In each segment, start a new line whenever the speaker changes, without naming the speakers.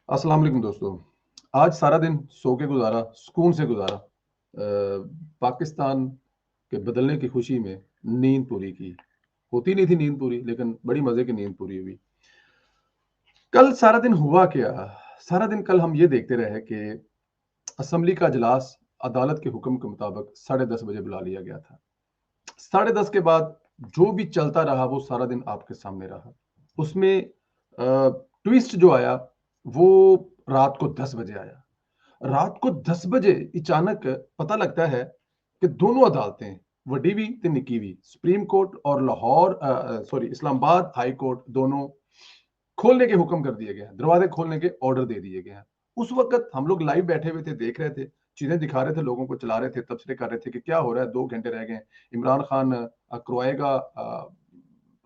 अस्सलाम वालेकुम दोस्तों। आज सारा दिन सो के गुजारा, सुकून से गुजारा। पाकिस्तान के बदलने की खुशी में नींद पूरी की। होती नहीं थी नींद पूरी, लेकिन बड़ी मज़े की नींद पूरी हुई। कल सारा दिन हुआ क्या? सारा दिन कल हम ये देखते रहे कि असेंबली का इजलास अदालत के हुक्म के मुताबिक 10:30 बजे बुला लिया गया था। 10:30 के बाद जो भी चलता रहा वो सारा दिन आपके सामने रहा। उसमें ट्विस्ट जो आया वो रात को 10 बजे आया। रात को 10 बजे अचानक पता लगता है कि दोनों अदालतें, वड्डी भी ते निक्की भी, सुप्रीम कोर्ट और लाहौर इस्लामाबाद हाई कोर्ट, दोनों खोलने के हुक्म कर दिए गए हैं, दरवाजे खोलने के ऑर्डर दे दिए गए हैं। उस वक़्त हम लोग लाइव बैठे हुए थे, देख रहे थे, चीज़ें दिखा रहे थे, लोगों को चला रहे थे, तबसरे कर रहे थे कि क्या हो रहा है, 2 घंटे रह गए हैं, इमरान खान करवाएगा।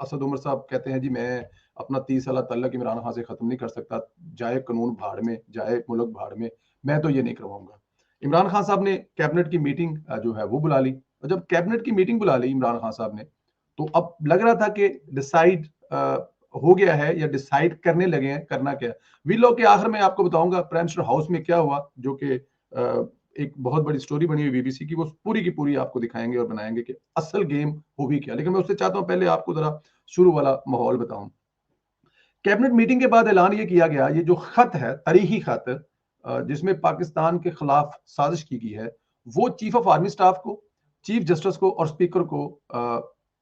असद उमर साहब कहते हैं जी मैं अपना 30 साला तल्लक इमरान खान से ख़त्म नहीं कर सकता, जाए कानून भाड़ में, जाए मुल्क भाड़ में, मैं तो ये नहीं करवाऊँगा। इमरान खान साहब ने कैबिनेट की मीटिंग जो है वो बुला ली, और जब कैबिनेट की मीटिंग बुला ली इमरान खान साहब ने, तो अब लग रहा था कि डिसाइड हो गया है या डिसाइड करने लगे हैं करना क्या है। वीलॉग के आखिर में आपको बताऊंगा प्राइम मिनिस्टर हाउस में क्या हुआ, जो कि एक बहुत बड़ी स्टोरी बनी हुई बीबीसी की, वो पूरी की पूरी आपको दिखाएंगे और बनाएंगे कि असल गेम हो भी क्या। लेकिन मैं उससे चाहता हूं पहले आपको जरा शुरू वाला माहौल बताऊं। कैबिनेट मीटिंग के बाद ऐलान ये किया गया, ये जो खत है, तारीखी खत जिसमें पाकिस्तान के खिलाफ साजिश की गई है, वो चीफ ऑफ आर्मी स्टाफ को, चीफ जस्टिस को और स्पीकर को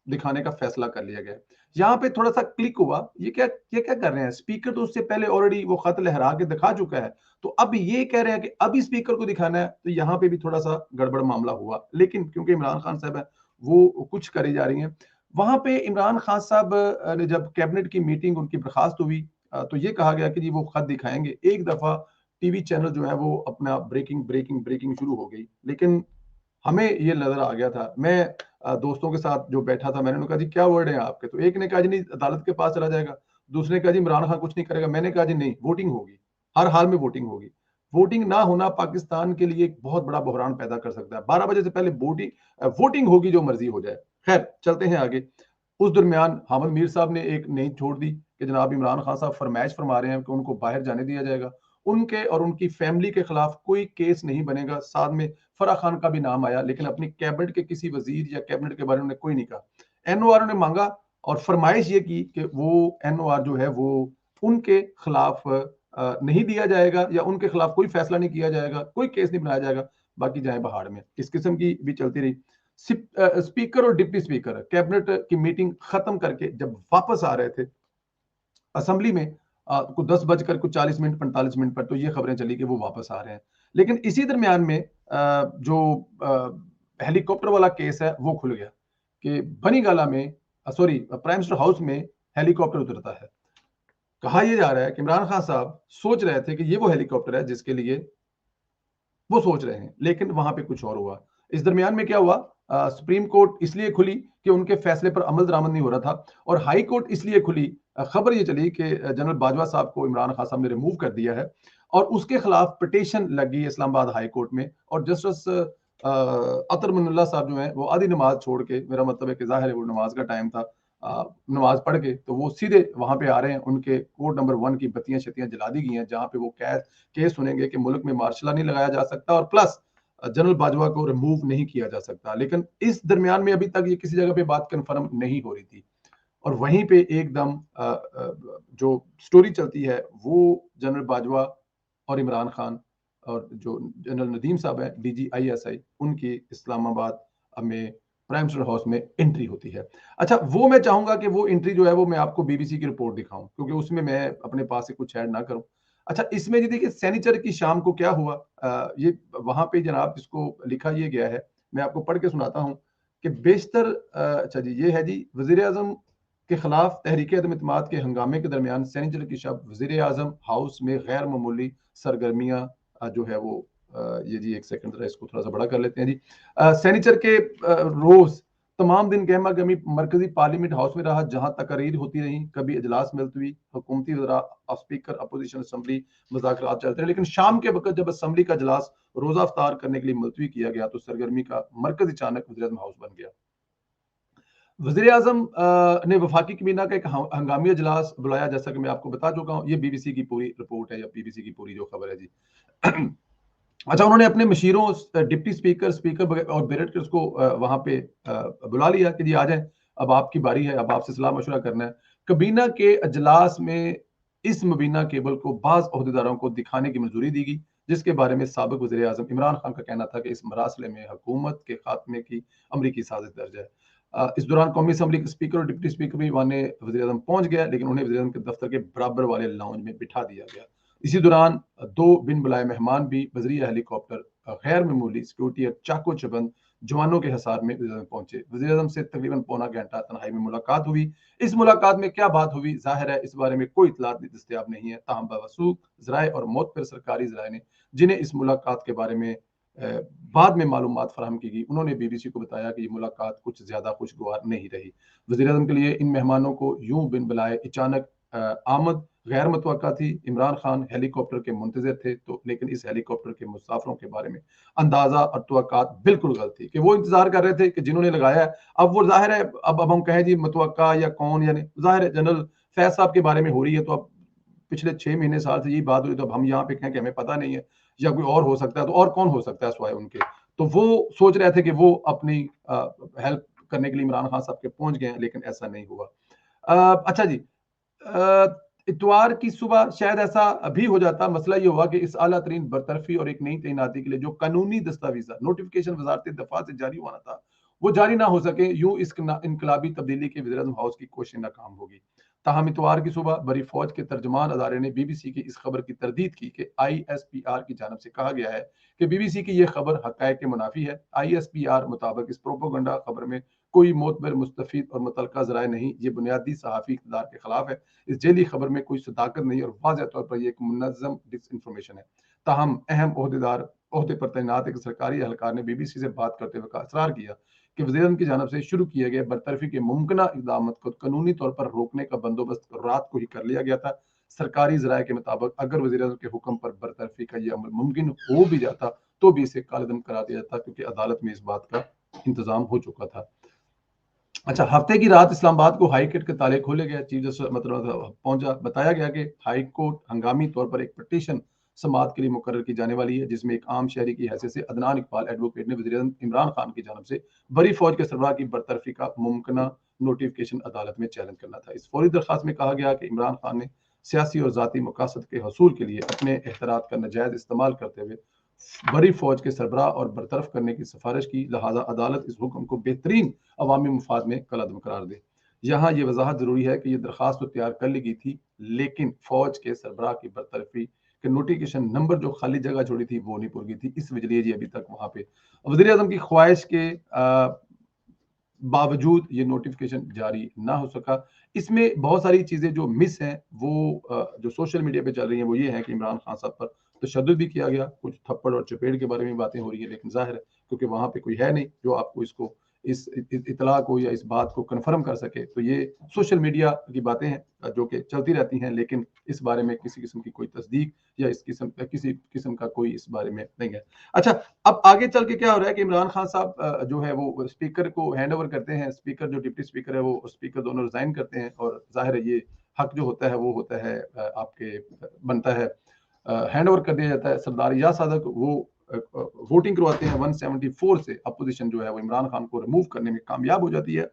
दिखाने का फैसला कर लिया गया। यहाँ पे थोड़ा सा क्लिक हुआ, ये क्या कर रहे हैं, स्पीकर तो उससे पहले ऑलरेडी वो खत लहरा के दिखा चुका है, तो अब ये कह रहे हैं कि अभी स्पीकर को दिखाना है, तो यहाँ पे भी थोड़ा सा गड़बड़ मामला हुआ। लेकिन क्योंकि इमरान खान साहब है, वो कुछ करी जा रही हैं। वहां पे इमरान खान साहब ने जब कैबिनेट की मीटिंग उनकी बर्खास्त हुई, तो ये कहा गया कि जी वो खत दिखाएंगे। एक दफा टीवी चैनल जो है वो अपना ब्रेकिंग ब्रेकिंग ब्रेकिंग शुरू हो गई, लेकिन हमें ये नजर आ गया था। मैं दोस्तों के साथ जो बैठा था, मैंने उन्हें कहा जी क्या वर्ड है आपके, तो एक ने कहा जी नहीं अदालत के पास चला जाएगा, दूसरे ने कहा जी इमरान खान कुछ नहीं करेगा, मैंने कहा जी नहीं, वोटिंग होगी, हर हाल में वोटिंग होगी। वोटिंग ना होना पाकिस्तान के लिए एक बहुत बड़ा बहरान पैदा कर सकता है। 12 बजे से पहले वोटिंग होगी, जो मर्जी हो जाए। खैर चलते हैं आगे। उस दरमियान हामिद मीर साहब ने एक नई छोड़ दी कि जनाब इमरान खान साहब फरमाइश फरमा रहे हैं कि उनको बाहर जाने दिया जाएगा, उनके और उनकी फैमिली के खिलाफ कोई केस नहीं बनेगा। साथ में फराह खान का भी नाम आया, लेकिन अपनी कैबिनेट के किसी वजीर या कैबिनेट के बारे में कोई नहीं कहा। एनओआर ने मांगा और फरमाइश ये की कि वो एनओआर जो है वो उनके खिलाफ नहीं दिया जाएगा, या उनके खिलाफ कोई फैसला नहीं किया जाएगा, कोई केस नहीं बनाया जाएगा, बाकी जाए बहाड़ में। इस किस्म की भी चलती रही। स्पीकर और डिप्टी स्पीकर कैबिनेट की मीटिंग खत्म करके जब वापस आ रहे थे असेंबली में, कुछ 10 बजकर कुछ 40 मिनट 45 मिनट पर, तो ये खबरें चली कि वो वापस आ रहे हैं। लेकिन इसी दरमियान में जो हेलीकॉप्टर वाला केस है वो खुल गया कि बनीगाला में, प्राइम मिनिस्टर हाउस में हेलीकॉप्टर उतरता है। कहा यह जा रहा है कि इमरान खान साहब सोच रहे थे कि ये वो हेलीकॉप्टर है जिसके लिए वो सोच रहे हैं, लेकिन वहां पे कुछ और हुआ। इस दरमियान में क्या हुआ, सुप्रीम कोर्ट इसलिए खुली कि उनके फैसले पर अमल दरामद नहीं हो रहा था, और हाई कोर्ट इसलिए खुली, खबर ये चली कि जनरल बाजवा साहब को इमरान खान साहब ने रिमूव कर दिया है, और उसके खिलाफ पिटीशन लगी इस्लामाबाद हाई कोर्ट में। और जस्टिस अतर मनुल्लाह साहब जो है वो आधी नमाज छोड़ के, मेरा मतलब है कि जाहिर है वो नमाज का टाइम था, नमाज पढ़ के तो वो सीधे वहां पे आ रहे हैं। उनके कोर्ट नंबर 1 की बत्तियां शत्तियां जला दी गई हैं, जहां पे वो केस सुनेंगे कि मुल्क में मार्शल नहीं लगाया जा सकता, और प्लस जनरल बाजवा को रिमूव नहीं किया जा सकता। लेकिन इस दरमियान में अभी तक ये किसी जगह पे बात कंफर्म नहीं हो रही थी, और वहीं पे एकदम जो स्टोरी चलती है वो जनरल बाजवा और इमरान खान और जो जनरल नदीम साहब हैं DGISI, उनकी इस्लामाबाद में प्राइम मिनिस्टर हाउस में एंट्री होती है। अच्छा, वो मैं चाहूंगा कि वो एंट्री जो है वो मैं आपको बीबीसी की रिपोर्ट दिखाऊं, क्योंकि उसमें मैं अपने पास से कुछ ऐड ना करूं। अच्छा, इसमें जी देखिए सैनिचर की शाम को क्या हुआ, ये वहां पे जनाब इसको लिखा ये गया है, मैं आपको पढ़ के सुनाता हूं कि बेशतर अच्छा जी ये है जी, वजीर आजम के खिलाफ तहरीक अदम इत्मीद के हंगामे के दरमियान सैनिचर की शब वजीर आजम हाउस में गैर मामूली सरगर्मियां जो है वो ये जी एक सेकंड जरा इसको थोड़ा सा बड़ा कर लेते हैं जी। सैनिचर के रोज तमाम दिन गहमा गहमी मरकजी पार्लियामेंट हाउस में रहा, जहां तकरीर होती रही, कभी इजलास मुलतवी, हुकूमती वज़रा, स्पीकर, अपोजिशन असम्बली, मुज़ाकरात चलते रहे। लेकिन शाम के वक्त जब असम्बली का इजलास रोजा अफ्तार करने के लिए मुलतवी किया गया, तो सरगर्मी का मरकज अचानक वज़ीर आज़म हाउस बन गया। वज़ीर आज़म ने वफाकी कबीना का एक हंगामी इजलास बुलाया, जैसा कि मैं आपको बता चुका हूँ। ये बीबीसी की पूरी रिपोर्ट है या बीबीसी की पूरी जो खबर है जी। अच्छा, उन्होंने अपने मशीरों, डिप्टी स्पीकर, स्पीकर और बैरिस्टर्स को वहाँ पे बुला लिया कि जी आ जाएँ, अब आपकी बारी है, अब आपसे सलाह-मशवरा करना है। कबीना के इजलास में इस मुबीना केबल को बाज़ ओहदेदारों को दिखाने की मंजूरी दी गई, जिसके बारे में साबिक वज़ीर आज़म इमरान खान का कहना था कि इस मरासले में हुकूमत के खात्मे की अमरीकी साजिश दर्ज है। इस दौरान कौमी असम्बली के स्पीकर और डिप्टी स्पीकर भी माननीय वज़ीर आज़म पहुँच गया, लेकिन उन्हें वज़ीर आज़म के दफ्तर के बराबर वाले लाउंज में बिठा दिया गया। इसी दौरान 2 बिन बुलाए मेहमान भी बजरिया हेलीकॉप्टर गैर मामूली सिक्योरिटी और चाको चबंद जवानों के हिसार में वज़ीर आज़म पहुंचे। वज़ीर आज़म से तकरीबन पौना घंटा तन्हाई में मुलाकात हुई। इस मुलाकात में क्या बात हुई, ज़ाहिर है इस बारे में कोई इत्तलात दस्तयाब नहीं है। ताहम बावसूख ज़राए और मोतबर सरकारी ज़राए ने, जिन्हें इस मुलाकात के बारे में बाद में मालूमात फराहम की गई, उन्होंने बीबीसी को बताया कि ये मुलाकात कुछ ज़्यादा खुशगवार नहीं रही। वज़ीर आज़म के लिए इन मेहमानों को यूं बिन बुलाए अचानक आमद गैर मुतवक्का थी। इमरान खान हेलीकॉप्टर के मुंतज़िर थे, तो लेकिन इस हेलीकॉप्टर के मुसाफिरों के बारे में अंदाज़ा और तवक्कात बिल्कुल गलत थी कि वो इंतज़ार कर रहे थे कि जिन्होंने लगाया है, अब वो ज़ाहिर है, अब हम कहें जी मुतवक्का या कौन या नहीं, ज़ाहिर है जनरल फैज़ साहब के बारे में हो रही है, तो अब पिछले 6 महीने साल से यही बात हुई, तो अब हम यहाँ पे कहें कि हमें पता नहीं है या कोई और हो सकता है, तो और कौन हो सकता है सिवाय उनके? तो वो सोच रहे थे कि वो अपनी हेल्प करने के लिए इमरान खान साहब के पहुँच गए हैं, लेकिन ऐसा नहीं हुआ। अच्छा जी, इतवार की सुबह शायद ऐसा भी हो जाता। मसला ये हुआ कि इस आला तरीन बरतरफी और एक नई तैनाती के लिए जो कानूनी दस्तावेजा नोटिफिकेशन वजारत दफा से जारी हुआ था, वो जारी ना हो सके, यूं इस इनकलाबी तब्दीली के वज़ीर आज़म हाउस की कोशिश नाकाम होगी। ताहम इतवार की सुबह बरी फौज के तर्जमान अदारे ने बीबीसी की इस खबर की तरदीद की कि ISPR की जानब से कहा गया है कि बीबीसी की यह खबर हकायक के मुनाफी है। ISPR मुताबिक इस प्रोपोगंडा खबर में कोई मोतबर, मुस्तफीद और मुतलका ज़राए नहीं, ये बुनियादी सहाफ़ी इक़्तिदार के खिलाफ है। इस जेली खबर में कोई सदाकत नहीं और वाज़ेह तौर पर ये एक मुनज़्ज़म डिसइन्फॉर्मेशन है। ताहम अहम ओहदेदार ओहदे पर तैनात एक सरकारी एहलकार ने बीबीसी से बात करते हुए इसरार किया कि वज़ीर-ए-आज़म की जानब से शुरू किए गए बरतरफी के मुमकिना इक़दाम को कानूनी तौर पर रोकने का बंदोबस्त रात को ही कर लिया गया था। सरकारी ज़राए के मुताबिक अगर वज़ीर-ए-आज़म के हुक्म पर बरतरफी का ये अमल मुमकिन हो भी जाता, तो भी इसे कालेदम करार दिया जाता, क्योंकि अदालत में इस बात का इंतज़ाम हो चुका था। अच्छा, हफ्ते की रात इस्लामाबाद को हाई कोर्ट के ताले खोले गए। चीफ जस्टिस मतलब पहुंचा, बताया गया कि हाई कोर्ट हंगामी तौर पर एक पटिशन समाअत के लिए मुकर्रर की जाने वाली है, जिसमें एक आम शहरी की हैसियत से अदनान इकबाल एडवोकेट ने वज़ीर-ए-आज़म इमरान खान की जानब से बरी फौज के सरबराह की बरतरफी का मुमकिना नोटिफिकेशन अदालत में चैलेंज करना था। इस फौरी दरखास्त में कहा गया कि इमरान खान ने सियासी और ज़ाती मकासद के हसूल के लिए अपने इख्तियारात का नाजायज़ इस्तेमाल करते हुए बड़ी फौज के सरबराह और बरतरफ करने की सिफारिश की, लिहाजा अदालत इस हुक्म को बेहतरीन अवामी मुफाद में कलअदम करार दे। यहाँ ये वजाहत जरूरी है कि ये दरखास्त तो तैयार कर ली गई थी, लेकिन फौज के सरबराह की बरतरफी के नोटिफिकेशन नंबर जो खाली जगह छोड़ी थी वो नहीं पूरी की थी। इस वजह ये अभी तक वहां पे वज़ीर आज़म की ख्वाहिश के बावजूद ये नोटिफिकेशन जारी ना हो सका। इसमें बहुत सारी चीज़ें जो मिस हैं, वो जो सोशल मीडिया पे चल रही हैं, वो ये है कि इमरान खान साहब पर तशद्दुद भी किया गया, कुछ थप्पड़ और चपेट के बारे में बातें हो रही है, लेकिन ज़ाहिर है क्योंकि वहाँ पे कोई है नहीं जो आपको इसको इस इत्तला को या इस बात को कन्फर्म कर सके, तो ये सोशल मीडिया की बातें हैं जो कि चलती रहती हैं, लेकिन इस बारे में किसी किस्म की कोई तस्दीक या किसी किस्म का कोई इस बारे में नहीं है। अच्छा, अब आगे चल के क्या हो रहा है कि इमरान खान साहब जो है वो स्पीकर को हैंड ओवर करते हैं। स्पीकर जो डिप्टी स्पीकर है, वो स्पीकर दोनों रिजाइन करते हैं, और जाहिर है ये हक जो होता है वो होता है आपके बनता है, हैंड ओवर कर दिया जाता है। सरदार या सादक वो वोटिंग करवाते हैं 174 से, अपोजिशन जो है वो इमरान खान को रिमूव करने में कामयाब हो जाती है।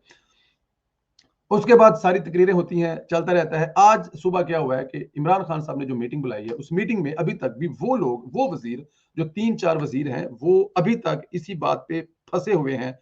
उसके बाद सारी तकरीरें होती हैं, चलता रहता है। आज सुबह क्या हुआ है कि इमरान खान साहब ने जो मीटिंग बुलाई है, उस मीटिंग में अभी तक भी वो लोग, वो वजीर जो 3-4 वजीर हैं, वो अभी तक इसी बात पे फंसे हुए हैं।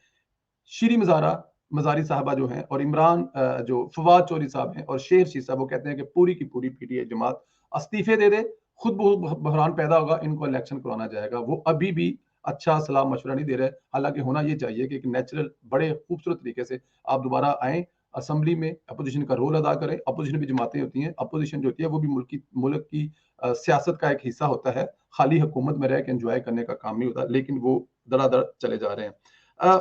श्री मज़ारी साहबा जो हैं, और इमरान जो फवाद चौधरी साहब हैं, और शेर शीह साहब, वो कहते हैं कि पूरी की पूरी पीटीआई जमात इस्तीफे दे दे, खुद बहुत बहरान पैदा होगा, इनको इलेक्शन करवाना जाएगा। वो अभी भी अच्छा सलाह मशवरा नहीं दे रहे। हालांकि होना ये चाहिए कि एक नेचुरल बड़े खूबसूरत तरीके से आप दोबारा आए असेंबली में, अपोजिशन का रोल अदा करें। अपोजिशन भी जमातें होती हैं, अपोजिशन जो होती है वो भी मुल्क की सियासत का एक हिस्सा होता है। खाली हुकूमत में रह के एंजॉय करने का काम नहीं होता, लेकिन वो दड़ादड़ चले जा रहे हैं।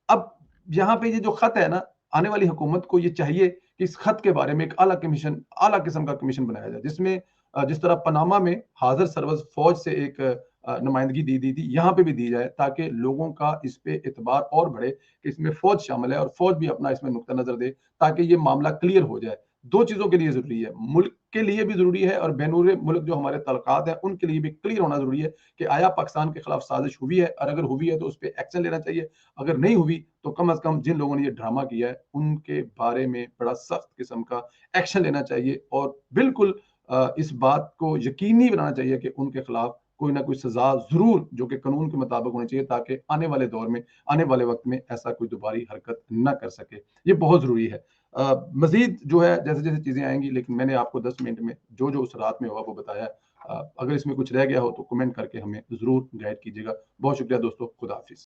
अब यहाँ पे ये जो खत है ना, आने वाली हुकूमत को ये चाहिए कि इस खत के बारे में एक आला किस्म का कमीशन बनाया जाए, जिसमें जिस तरह पनामा में हाज़िर सर्वज फ़ौज से एक नुमाइंदगी दी थी, यहाँ पे भी दी जाए ताकि लोगों का इस पे एतबार और बढ़े कि इसमें फ़ौज शामिल है और फ़ौज भी अपना इसमें नुक्ता नज़र दे ताकि ये मामला क्लियर हो जाए। 2 चीज़ों के लिए ज़रूरी है, मुल्क के लिए भी ज़रूरी है और बैरून मुल्क जो हमारे तल्क़ात हैं, उनके लिए भी क्लियर होना ज़रूरी है कि आया पाकिस्तान के खिलाफ साज़िश हुई है और अगर हुई है तो उस पे एक्शन लेना चाहिए। अगर नहीं हुई तो कम से कम जिन लोगों ने ये ड्रामा किया है, उनके बारे में बड़ा सख्त किस्म का एक्शन लेना चाहिए और बिल्कुल इस बात को यकीनी बनाना चाहिए कि उनके खिलाफ कोई ना कोई सज़ा ज़रूर जो कि कानून के मुताबिक होनी चाहिए ताकि आने वाले दौर में, आने वाले वक़्त में ऐसा कोई दोबारी हरकत ना कर सके। ये बहुत ज़रूरी है। मज़ीद जो है जैसे-जैसे चीज़ें आएँगी लेकिन मैंने आपको 10 मिनट में जो-जो उस रात में हुआ वो बताया। अगर इसमें कुछ रह गया हो तो कमेंट करके हमें ज़रूर गाइड कीजिएगा। बहुत शुक्रिया दोस्तों, खुदा हाफ़िज़।